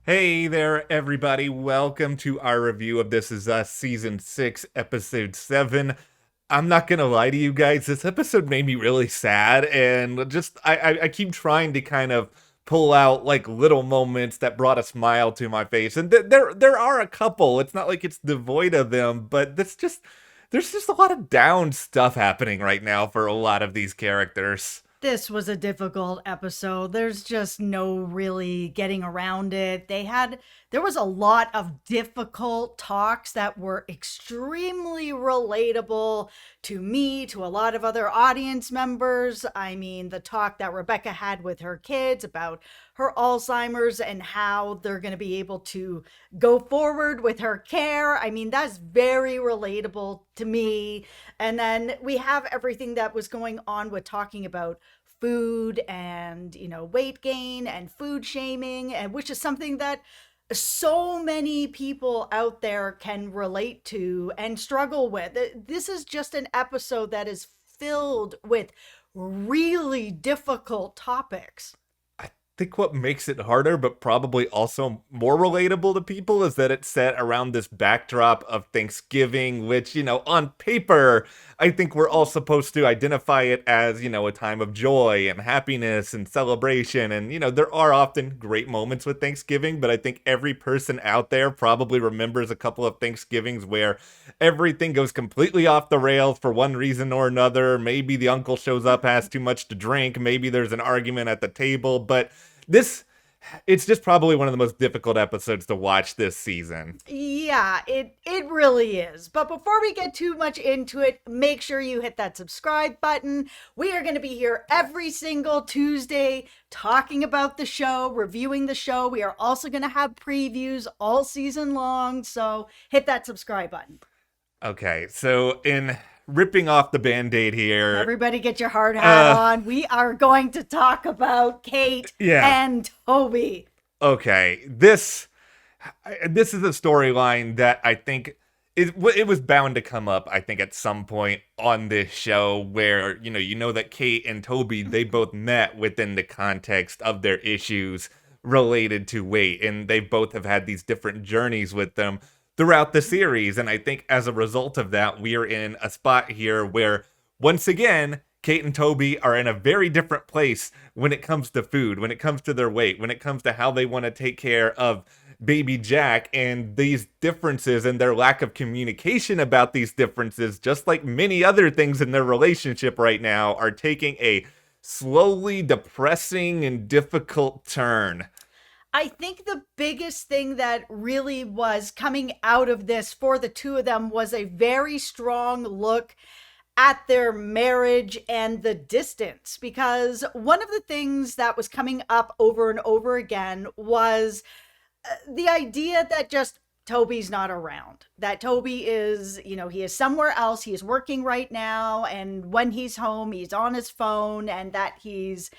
Hey there, everybody. Welcome to our review of This Is Us Season 6, Episode 7. I'm not gonna lie to you guys, this episode made me really sad, and I keep trying to kind of pull out like little moments that brought a smile to my face. And there are a couple. It's not like it's devoid of them, but there's just a lot of down stuff happening right now for a lot of these characters. This was a difficult episode. There's just no really getting around it. There was a lot of difficult talks that were extremely relatable to me, to a lot of other audience members. I mean, the talk that Rebecca had with her kids about her Alzheimer's and how they're going to be able to go forward with her care. I mean, that's very relatable to me. And then we have everything that was going on with talking about food and weight gain and food shaming, and which is something that so many people out there can relate to and struggle with. This is just an episode that is filled with really difficult topics. I think what makes it harder, but probably also more relatable to people, is that it's set around this backdrop of Thanksgiving, which, on paper, I think we're all supposed to identify it as, a time of joy and happiness and celebration. And, there are often great moments with Thanksgiving, but I think every person out there probably remembers a couple of Thanksgivings where everything goes completely off the rails for one reason or another. Maybe the uncle shows up, has too much to drink. Maybe there's an argument at the table, but this it's just probably one of the most difficult episodes to watch this season. Yeah, it really is. But before we get too much into it, make sure you hit that subscribe button. We are going to be here every single Tuesday talking about the show, reviewing the show. We are also going to have previews all season long, so hit that subscribe button. Okay, so in ripping off the band-aid here, Everybody get your hard hat on. We are going to talk about Kate yeah, and Toby. okay, this is a storyline that I think it was bound to come up, I think, at some point on this show, where you know that Kate and Toby, they both met within the context of their issues related to weight, and they both have had these different journeys with them throughout the series. And I think as a result of that, we are in a spot here where, once again, Kate and Toby are in a very different place when it comes to food, when it comes to their weight, when it comes to how they want to take care of baby Jack. And these differences and their lack of communication about these differences, just like many other things in their relationship right now, are taking a slowly depressing and difficult turn. I think the biggest thing that really was coming out of this for the two of them was a very strong look at their marriage and the distance. Because one of the things that was coming up over and over again was the idea that just Toby's not around. That Toby is, he is somewhere else. He is working right now. And when he's home, he's on his phone. And that he's,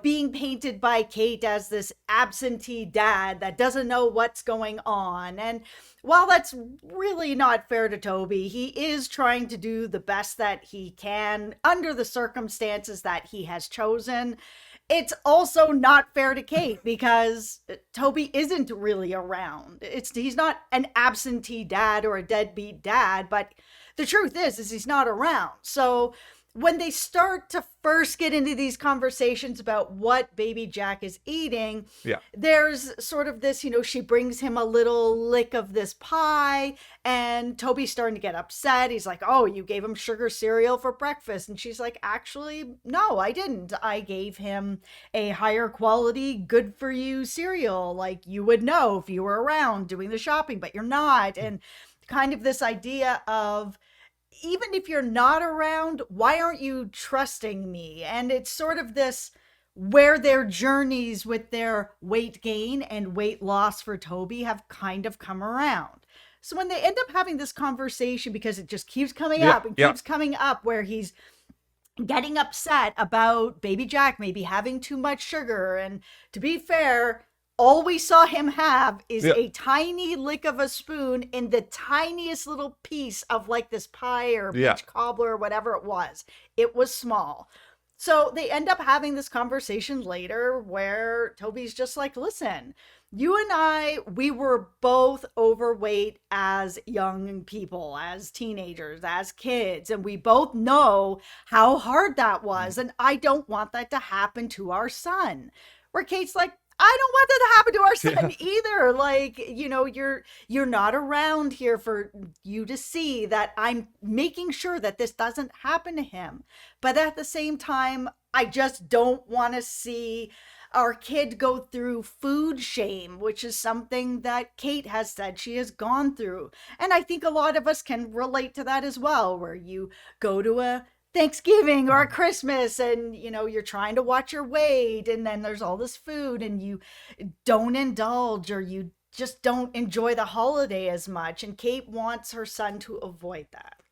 being painted by Kate as this absentee dad that doesn't know what's going on. And while that's really not fair to Toby, he is trying to do the best that he can under the circumstances that he has chosen. It's also not fair to Kate because Toby isn't really around. He's not an absentee dad or a deadbeat dad, but the truth is he's not around. So when they start to first get into these conversations about what baby Jack is eating, Yeah. there's sort of this, she brings him a little lick of this pie, and Toby's starting to get upset. He's like, "Oh, you gave him sugar cereal for breakfast." And she's like, "Actually, no, I didn't. I gave him a higher quality, good for you cereal, like you would know if you were around doing the shopping, but you're not." And kind of this idea of, even if you're not around, why aren't you trusting me? And it's sort of this where their journeys with their weight gain and weight loss for Toby have kind of come around. So when they end up having this conversation, because it just keeps coming Yeah. up and Yeah. keeps coming up, where he's getting upset about baby Jack maybe having too much sugar. And to be fair, all we saw him have is Yeah. a tiny lick of a spoon in the tiniest little piece of like this pie or Yeah. peach cobbler or whatever it was. It was small. So they end up having this conversation later where Toby's just like, "Listen, You and I, we were both overweight as young people, as teenagers, as kids, and we both know how hard that was. And I don't want that to happen to our son. Where Kate's like, I don't want that to happen to our Yeah. son either. Like, you're not around here for you to see that I'm making sure that this doesn't happen to him. But at the same time, I just don't want to see our kid go through food shame, which is something that Kate has said she has gone through. And I think a lot of us can relate to that as well, where you go to a Thanksgiving or a Christmas and you're trying to watch your weight, and then there's all this food and you don't indulge, or you just don't enjoy the holiday as much, and Kate wants her son to avoid that.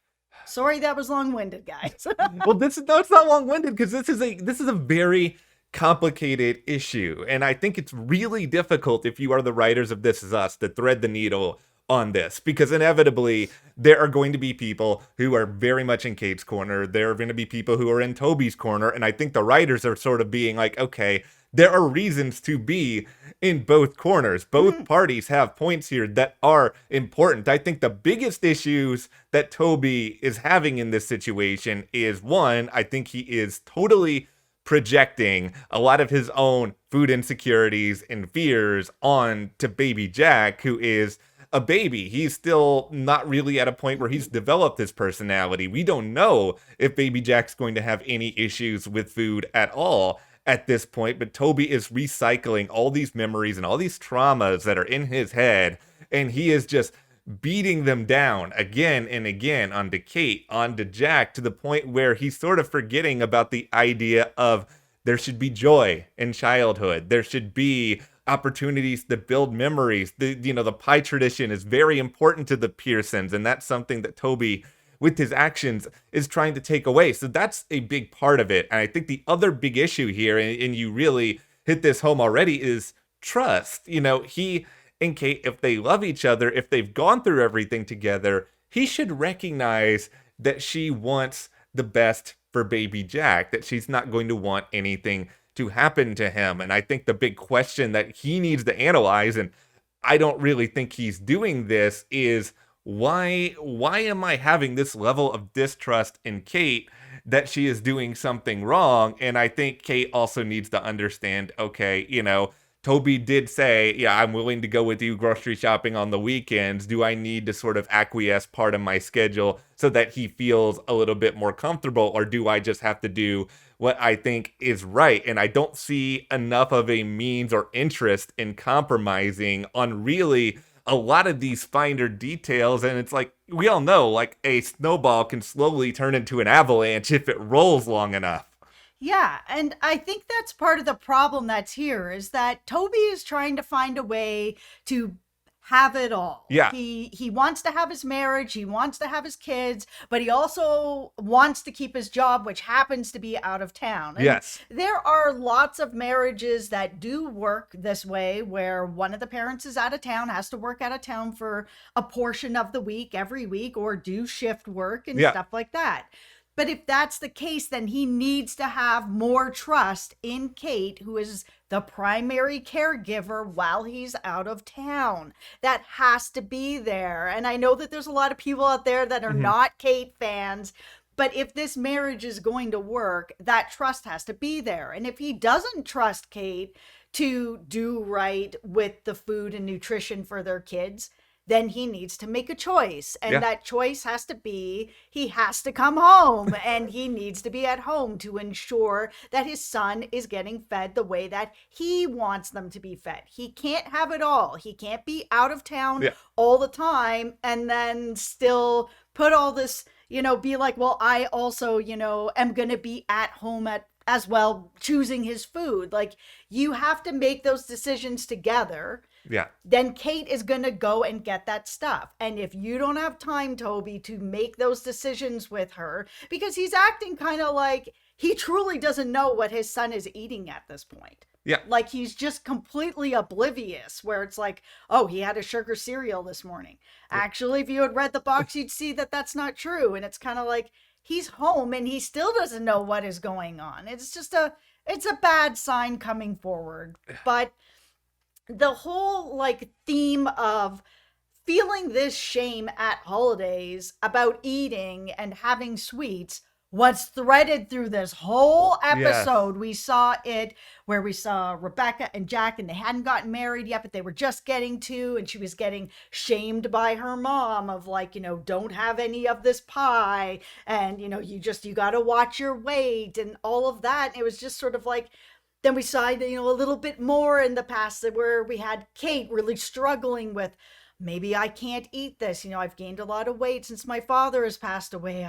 Sorry that was long-winded, guys. Well, no, it's not long-winded, because this is a very complicated issue, and I think it's really difficult if you are the writers of This Is Us to thread the needle on this, because inevitably there are going to be people who are very much in Kate's corner. There are going to be people who are in Toby's corner, and I think the writers are sort of being like, okay, there are reasons to be in both corners. Both parties have points here that are important. I think the biggest issues that Toby is having in this situation is, one, I think he is totally projecting a lot of his own food insecurities and fears on to baby Jack, who is a baby. He's still not really at a point where he's developed his personality. We don't know if baby Jack's going to have any issues with food at all at this point, but Toby is recycling all these memories and all these traumas that are in his head, and he is just beating them down again and again onto Kate, onto Jack, to the point where he's sort of forgetting about the idea of there should be joy in childhood. There should be opportunities to build memories. The pie tradition is very important to the Pearsons, and that's something that Toby, with his actions, is trying to take away. So that's a big part of it. And I think the other big issue here, and you really hit this home already, is trust. He and Kate, if they love each other, if they've gone through everything together, he should recognize that she wants the best for baby Jack, that she's not going to want anything to happen to him. And I think the big question that he needs to analyze, and I don't really think he's doing this, is why am I having this level of distrust in Kate that she is doing something wrong? And I think Kate also needs to understand, okay, Toby did say, yeah, I'm willing to go with you grocery shopping on the weekends. Do I need to sort of acquiesce part of my schedule so that he feels a little bit more comfortable? Or do I just have to do what I think is right? And I don't see enough of a means or interest in compromising on really a lot of these finer details. And it's like, we all know, like, a snowball can slowly turn into an avalanche if it rolls long enough. Yeah, and I think that's part of the problem that's here, is that Toby is trying to find a way to have it all. Yeah. He wants to have his marriage, he wants to have his kids, but he also wants to keep his job, which happens to be out of town. And Yes. there are lots of marriages that do work this way, where one of the parents is out of town, has to work out of town for a portion of the week every week, or do shift work and stuff like that. But if that's the case, then he needs to have more trust in Kate, who is the primary caregiver while he's out of town. That has to be there. And I know that there's a lot of people out there that are not Kate fans, but if this marriage is going to work, that trust has to be there. And if he doesn't trust Kate to do right with the food and nutrition for their kids, then he needs to make a choice. And that choice has to be, he has to come home and he needs to be at home to ensure that his son is getting fed the way that he wants them to be fed. He can't have it all. He can't be out of town all the time and then still put all this, be like, well, I also, am going to be at home as well, choosing his food. Like, you have to make those decisions together. Yeah. Then Kate is going to go and get that stuff. And if you don't have time, Toby, to make those decisions with her, because he's acting kind of like he truly doesn't know what his son is eating at this point. Yeah. Like, he's just completely oblivious, where it's like, oh, he had a sugar cereal this morning. Actually, if you had read the box, you'd see that that's not true. And it's kind of like, he's home and he still doesn't know what is going on. It's just it's a bad sign coming forward. But the whole like theme of feeling this shame at holidays about eating and having sweets was threaded through this whole Yes. episode. We saw it where we saw Rebecca and Jack, and they hadn't gotten married yet, but they were just getting to, and she was getting shamed by her mom of like, don't have any of this pie, and you got to watch your weight and all of that. And it was just sort of like, then we saw, a little bit more in the past where we had Kate really struggling with, maybe I can't eat this. I've gained a lot of weight since my father has passed away.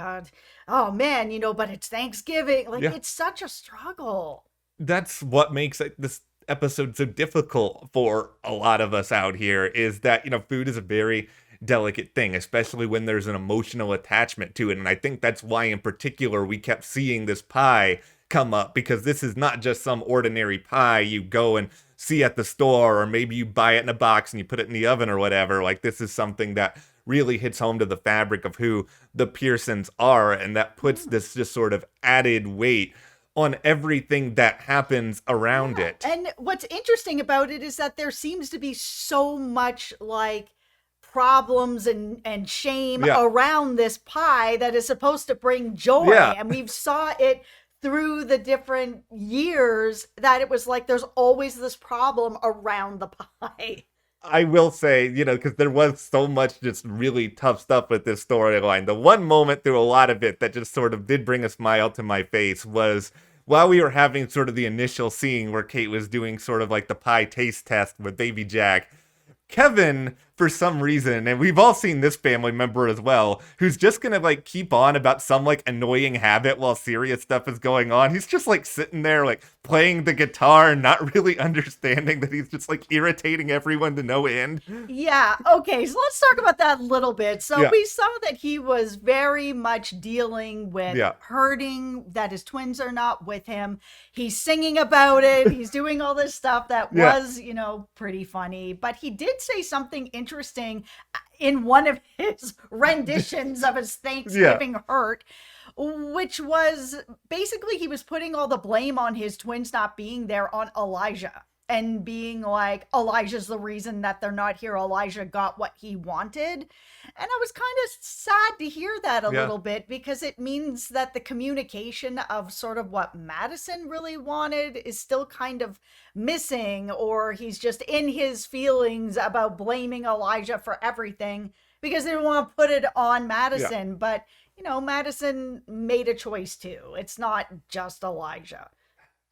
Oh man, but it's Thanksgiving. Like, Yeah. it's such a struggle. That's what makes this episode so difficult for a lot of us out here, is that, food is a very delicate thing, especially when there's an emotional attachment to it. And I think that's why, in particular, we kept seeing this pie come up, because this is not just some ordinary pie you go and see at the store, or maybe you buy it in a box and you put it in the oven or whatever. Like, this is something that really hits home to the fabric of who the Pearsons are, and that puts this just sort of added weight on everything that happens around Yeah. it. And what's interesting about it is that there seems to be so much like problems and shame Yeah. around this pie that is supposed to bring joy. Yeah. And we've saw it through the different years that it was like there's always this problem around the pie. I will say, because there was so much just really tough stuff with this storyline. The one moment through a lot of it that just sort of did bring a smile to my face was while we were having sort of the initial scene where Kate was doing sort of like the pie taste test with baby Jack. Kevin, for some reason, and we've all seen this family member as well, who's just gonna like keep on about some like annoying habit while serious stuff is going on. He's just like sitting there like playing the guitar and not really understanding that he's just like irritating everyone to no end. Yeah. Okay. So let's talk about that a little bit. So Yeah. we saw that he was very much dealing with Yeah. hurting that his twins are not with him. He's singing about it. He's doing all this stuff that Yeah. was, pretty funny. But he did say something interesting in one of his renditions of his Thanksgiving hurt, which was basically he was putting all the blame on his twins not being there on Elijah, and being like, Elijah's the reason that they're not here. Elijah got what he wanted. And I was kind of sad to hear that a little bit, because it means that the communication of sort of what Madison really wanted is still kind of missing, or he's just in his feelings about blaming Elijah for everything because they don't want to put it on Madison. Yeah. But, Madison made a choice too. It's not just Elijah.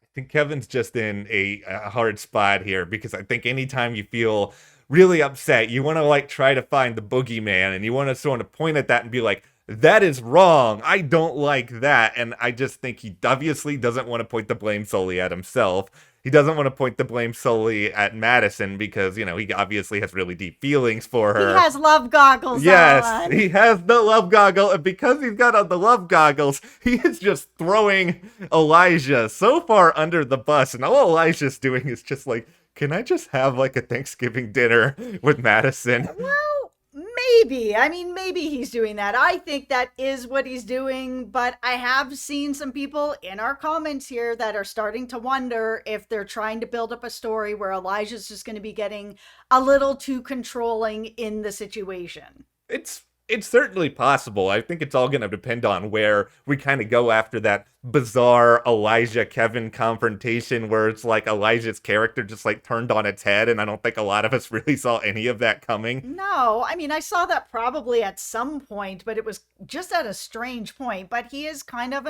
I think Kevin's just in a hard spot here, because I think anytime you feel really upset, you want to like try to find the boogeyman, and you want to sort of point at that and be like, that is wrong. I don't like that. And I just think he obviously doesn't want to point the blame solely at himself. He doesn't want to point the blame solely at Madison, because, he obviously has really deep feelings for her. He has love goggles Yes, on. he has the love goggle, and because he's got on the love goggles, he is just throwing Elijah so far under the bus, and all Elijah's doing is just like, can I just have like a Thanksgiving dinner with Madison? Well, maybe. I mean, maybe he's doing that. I think that is what he's doing, but I have seen some people in our comments here that are starting to wonder if they're trying to build up a story where Elijah's just going to be getting a little too controlling in the situation. It's certainly possible. I think it's all going to depend on where we kind of go after that bizarre Elijah-Kevin confrontation, where it's like Elijah's character just like turned on its head, and I don't think a lot of us really saw any of that coming. No, I mean, I saw that probably at some point, but it was just at a strange point. But he is kind of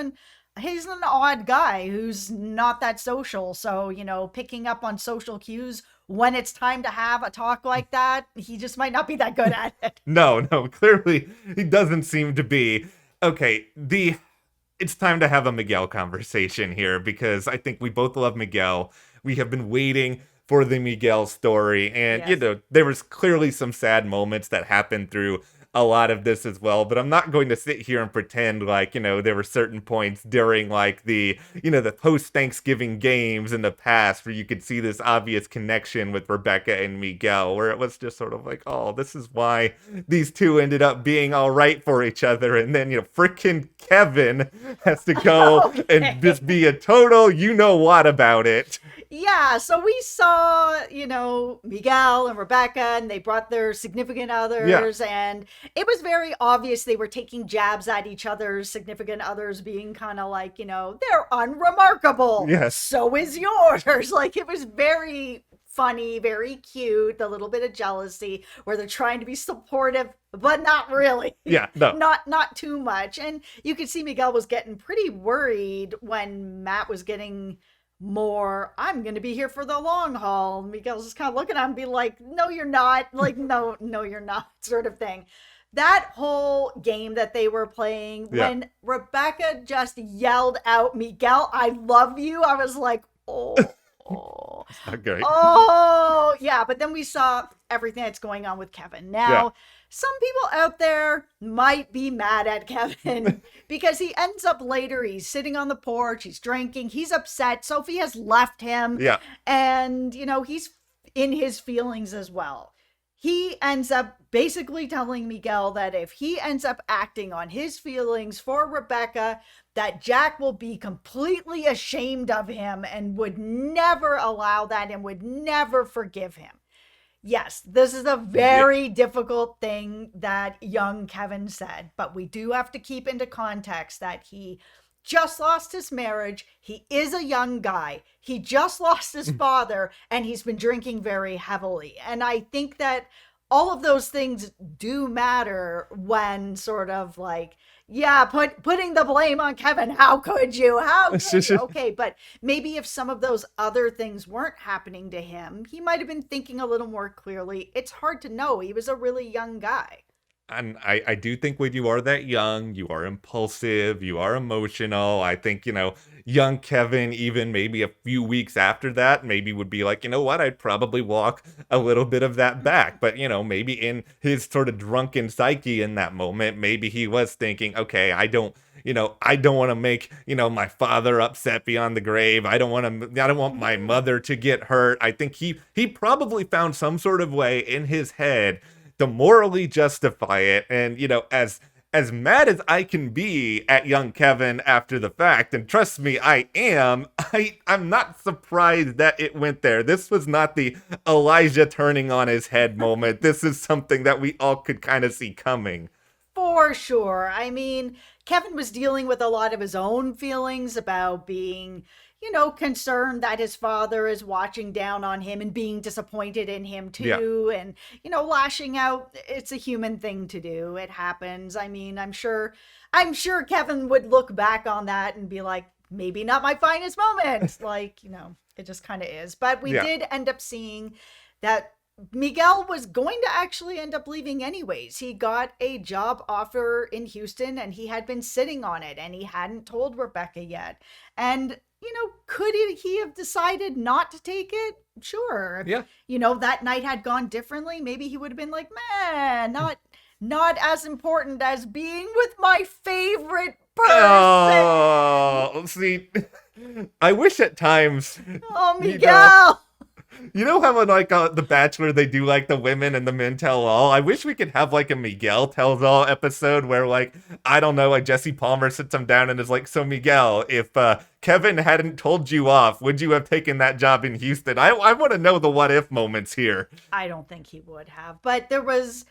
he's an odd guy who's not that social. So, picking up on social cues when it's time to have a talk like that, he just might not be that good at it. No, clearly he doesn't seem to be. Okay, it's time to have a Miguel conversation here, because I think we both love Miguel. We have been waiting for the Miguel story, and Yes. there was clearly some sad moments that happened through a lot of this as well. But I'm not going to sit here and pretend like, there were certain points during like the post-Thanksgiving games in the past where you could see this obvious connection with Rebecca and Miguel, where it was just sort of like, oh, this is why these two ended up being all right for each other. And then, frickin' Kevin has to go and just be a total you-know-what about it. Yeah, so we saw, Miguel and Rebecca, and they brought their significant others, and it was very obvious they were taking jabs at each other's significant others, being kind of like, they're unremarkable. Yes. So is yours. Like, it was very funny, very cute, a little bit of jealousy, where they're trying to be supportive, but not really. Yeah, no. Not too much. And you could see Miguel was getting pretty worried when Matt was getting more, I'm going to be here for the long haul. Miguel's just kind of looking at him and be like, no, you're not. Like, no, you're not, sort of thing. That whole game that they were playing, when Rebecca just yelled out, Miguel, I love you, I was like, oh. Okay. Oh, yeah. But then we saw everything that's going on with Kevin. Now, some people out there might be mad at Kevin because he ends up later. He's sitting on the porch. He's drinking. He's upset. Sophie has left him. Yeah. And, he's in his feelings as well. He ends up basically telling Miguel that if he ends up acting on his feelings for Rebecca, that Jack will be completely ashamed of him and would never allow that and would never forgive him. Yes, this is a very difficult thing that young Kevin said, but we do have to keep into context that he just lost his marriage. He is a young guy. He just lost his father, and he's been drinking very heavily. And I think that all of those things do matter when sort of like, putting the blame on Kevin. How could you? Okay, but maybe if some of those other things weren't happening to him, he might have been thinking a little more clearly. It's hard to know. He was a really young guy. And I do think when you are that young, you are impulsive, you are emotional. I think, young Kevin, even maybe a few weeks after that, maybe would be like, you know what, I'd probably walk a little bit of that back. But, maybe in his sort of drunken psyche in that moment, maybe he was thinking, okay, I don't want to make, my father upset beyond the grave. I don't want my mother to get hurt. I think he probably found some sort of way in his head to morally justify it. And, as mad as I can be at young Kevin after the fact, and trust me, I'm not surprised that it went there. This was not the Elijah turning on his head moment. This is something that we all could kind of see coming. For sure. I mean, Kevin was dealing with a lot of his own feelings about being, concerned that his father is watching down on him and being disappointed in him too. And, lashing out. It's a human thing to do. It happens. I mean, I'm sure Kevin would look back on that and be like, maybe not my finest moment. Like, it just kind of is. But we did end up seeing that Miguel was going to actually end up leaving anyways. He got a job offer in Houston and he had been sitting on it and he hadn't told Rebecca yet. And, could he have decided not to take it? Sure. Yeah. That night had gone differently. Maybe he would have been like, man, not as important as being with my favorite person. Oh, see, I wish at times. Oh, Miguel. You know how in like The Bachelor they do like the women and the men tell all? I wish we could have like a Miguel tells all episode where like, I don't know, like Jesse Palmer sits him down and is like, so Miguel, if Kevin hadn't told you off, would you have taken that job in Houston? I want to know the what if moments here. I don't think he would have, but there was,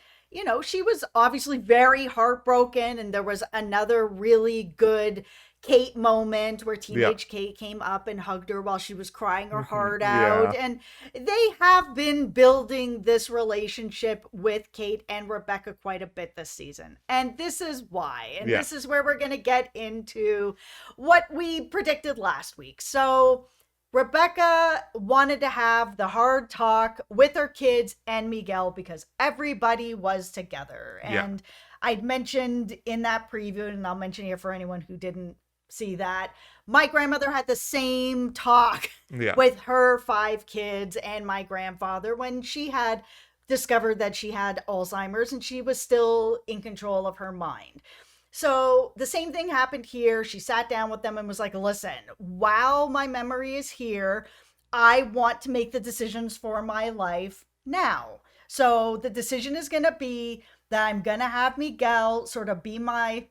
she was obviously very heartbroken, and there was another really good Kate moment where teenage Kate came up and hugged her while she was crying her heart out. And they have been building this relationship with Kate and Rebecca quite a bit this season. And this is why. And this is where we're going to get into what we predicted last week. So Rebecca wanted to have the hard talk with her kids and Miguel because everybody was together. And I'd mentioned in that preview, and I'll mention here for anyone who didn't see that, my grandmother had the same talk with her 5 kids and my grandfather when she had discovered that she had Alzheimer's and she was still in control of her mind. So the same thing happened here. She sat down with them and was like, listen, while my memory is here, I want to make the decisions for my life now. So the decision is going to be that I'm going to have Miguel sort of be my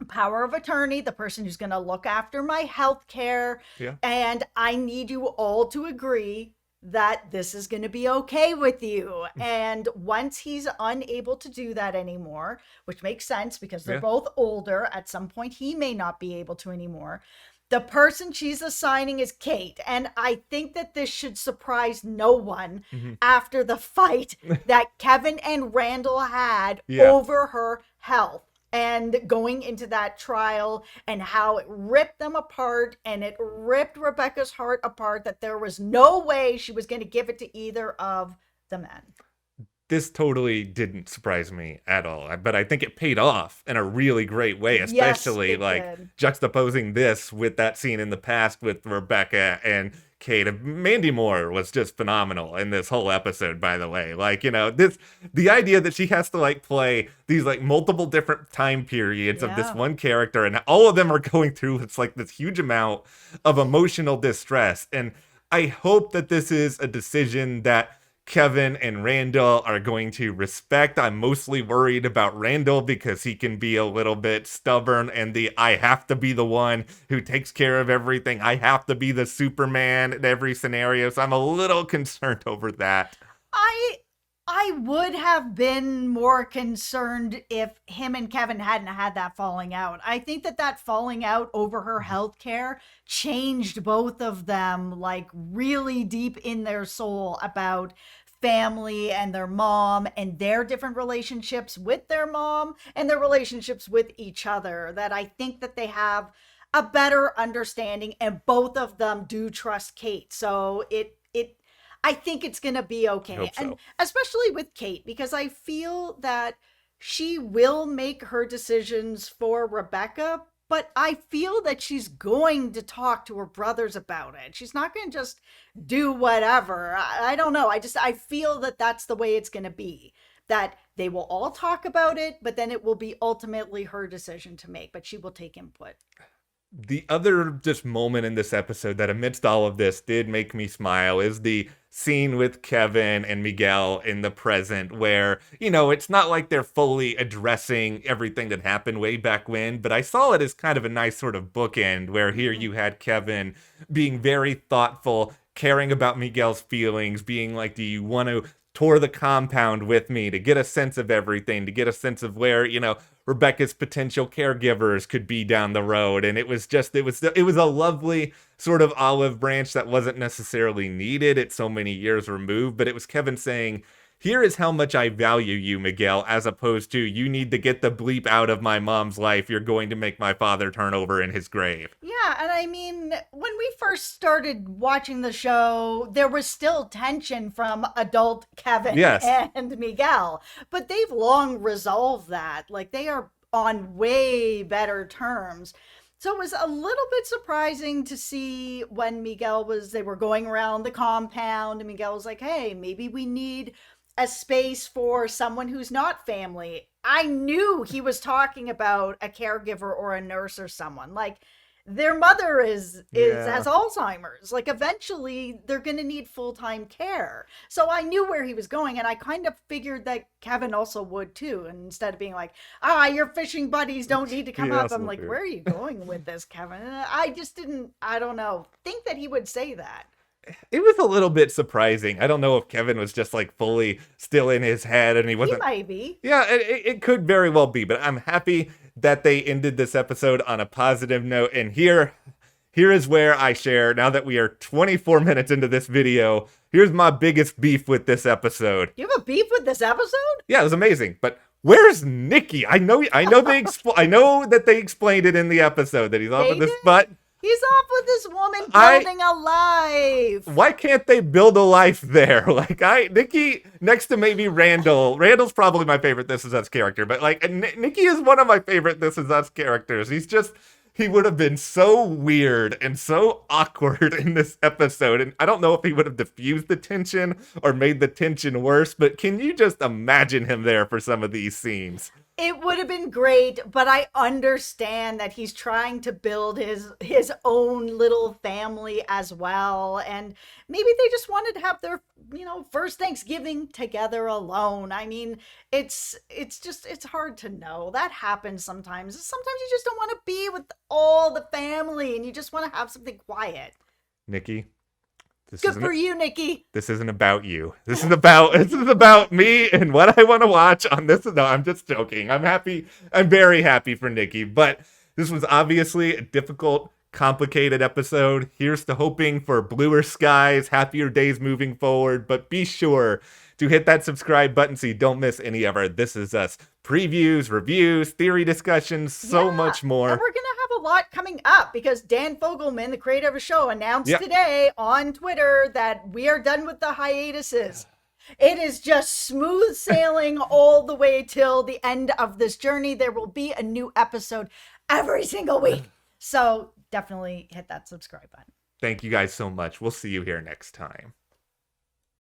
power of attorney, the person who's going to look after my health care. Yeah. And I need you all to agree that this is going to be okay with you. And once he's unable to do that anymore, which makes sense because they're both older, at some point he may not be able to anymore. The person she's assigning is Kate. And I think that this should surprise no one after the fight that Kevin and Randall had over her health. And going into that trial and how it ripped them apart and it ripped Rebecca's heart apart, that there was no way she was going to give it to either of the men. This totally didn't surprise me at all, but I think it paid off in a really great way, especially juxtaposing this with that scene in the past with Rebecca and Kate. Mandy Moore was just phenomenal in this whole episode, by the way. The idea that she has to play these multiple different time periods of this one character, and all of them are going through this huge amount of emotional distress. And I hope that this is a decision that Kevin and Randall are going to respect. I'm mostly worried about Randall because he can be a little bit stubborn and I have to be the one who takes care of everything. I have to be the Superman in every scenario. So I'm a little concerned over that. I would have been more concerned if him and Kevin hadn't had that falling out. I think that falling out over her health care changed both of them really deep in their soul about family and their mom and their different relationships with their mom and their relationships with each other, that I think that they have a better understanding and both of them do trust Kate. So I think it's going to be okay. And especially with Kate, because I feel that she will make her decisions for Rebecca, but I feel that she's going to talk to her brothers about it. She's not going to just do whatever. I don't know. I feel that that's the way it's going to be, that they will all talk about it, but then it will be ultimately her decision to make, but she will take input. The other just moment in this episode that amidst all of this did make me smile is the scene with Kevin and Miguel in the present where, it's not like they're fully addressing everything that happened way back when, but I saw it as kind of a nice sort of bookend where here you had Kevin being very thoughtful, caring about Miguel's feelings, being like, do you want to tour the compound with me to get a sense of everything, to get a sense of where, Rebecca's potential caregivers could be down the road. And it was a lovely sort of olive branch that wasn't necessarily needed at so many years removed, but it was Kevin saying, here is how much I value you, Miguel, as opposed to, you need to get the bleep out of my mom's life. You're going to make my father turn over in his grave. Yeah, and I mean, when we first started watching the show, there was still tension from adult Kevin and Miguel, but they've long resolved that. They are on way better terms. So it was a little bit surprising to see when they were going around the compound and Miguel was like, hey, maybe we need a space for someone who's not family. I knew he was talking about a caregiver or a nurse or someone. Their mother has Alzheimer's. Eventually they're going to need full-time care. So I knew where he was going, and I kind of figured that Kevin also would too. And instead of being like, your fishing buddies don't need to come up, I'm like, where are you going with this, Kevin? And I just didn't, I don't know, think that he would say that. It was a little bit surprising. I don't know if Kevin was just fully still in his head and he wasn't. He might be. Yeah, it could very well be, but I'm happy that they ended this episode on a positive note. And here is where I share, now that we are 24 minutes into this video, here's my biggest beef with this episode. You have a beef with this episode? Yeah, it was amazing, but where's Nikki? I know I know that they explained it in the episode that he's off with this butt. He's off with this woman building a life. Why can't they build a life there? Nikki, next to maybe Randall. Randall's probably my favorite This Is Us character, but Nikki is one of my favorite This Is Us characters. He's just he would have been so weird and so awkward in this episode. And I don't know if he would have diffused the tension or made the tension worse, but can you just imagine him there for some of these scenes? It would have been great, but I understand that he's trying to build his own little family as well, and maybe they just wanted to have their, first Thanksgiving together alone. I mean, it's hard to know. That happens sometimes. Sometimes you just don't want to be with all the family and you just want to have something quiet. Nikki, good for you, Nikki. This isn't about you. This is about me and what I want to watch on this. No, I'm just joking. I'm happy. I'm very happy for Nikki, but this was obviously a difficult, complicated episode. Here's to hoping for bluer skies, happier days moving forward, but be sure to hit that subscribe button so you don't miss any of our This Is Us previews, reviews, theory discussions, so much more. And we're going to have a lot coming up because Dan Fogelman, the creator of the show, announced today on Twitter that we are done with the hiatuses. It is just smooth sailing all the way till the end of this journey. There will be a new episode every single week. So definitely hit that subscribe button. Thank you guys so much. We'll see you here next time.